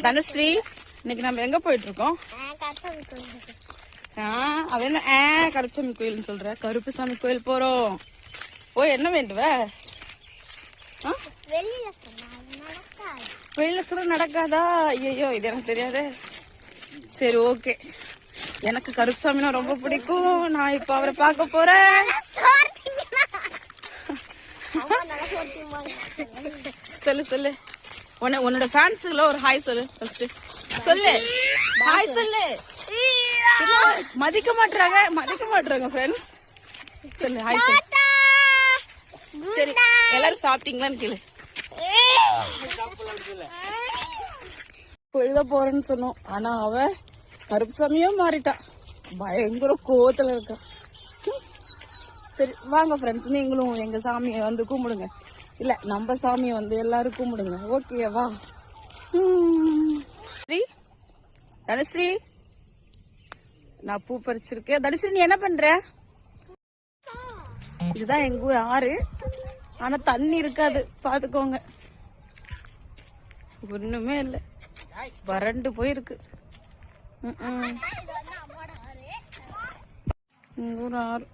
தனுஸ்ரீ, இன்னைக்கு நம்ம எங்க போயிட்டு இருக்கோம்? அது என்ன கருப்புசாமி கோயில்னு சொல்ற? கருப்புசாமி கோயில் போறோம். போய் என்ன வேண்டுவ? வெளியில சொல்ல நடக்காதா? ஐயோ, இது எனக்கு தெரியாதே. சரி, ஓகே. எனக்கு கருப்புசாமினா ரொம்ப பிடிக்கும். நான் இப்ப அவரை பார்க்க போறேன். சொல்லு சொல்லு, உன்னோட ஃபேன்ஸ்ல ஒரு ஹாய் சொல்லு. ஃபர்ஸ்ட் சொல்லு, ஹாய் சொல்லு. மதிக்க மாட்டாங்க ஃப்ரெண்ட்ஸ். சொல்லு, ஹாய் சொல்லு. சரி, எல்லாரும் சாப்பிட்டீங்களான்னு கேளு. கோயில்தான் போறேன்னு சொன்னோம். ஆனா அவ கருப்புசாமியும் மாறிட்டா. பயங்கர கோவத்துல இருக்கா. சரி வாங்க ஃப்ரெண்ட்ஸ், நீங்களும் எங்க சாமியை வந்து கும்பிடுங்க. இல்ல, நம்ம சாமியை வந்து எல்லாரும் கும்பிடுங்க. ஓகேவா? தனுஸ்ரீ, நான் பூ பறிச்சிருக்கேன். தனுஸ்ரீ, நீ என்ன பண்ற? இதுதான் எங்க ஊர் ஆறு. ஆனா தண்ணி இருக்காது, பாத்துக்கோங்க. ஒண்ணுமே இல்ல, வறண்டு போயிருக்கு. எங்க ஊர் ஆறு.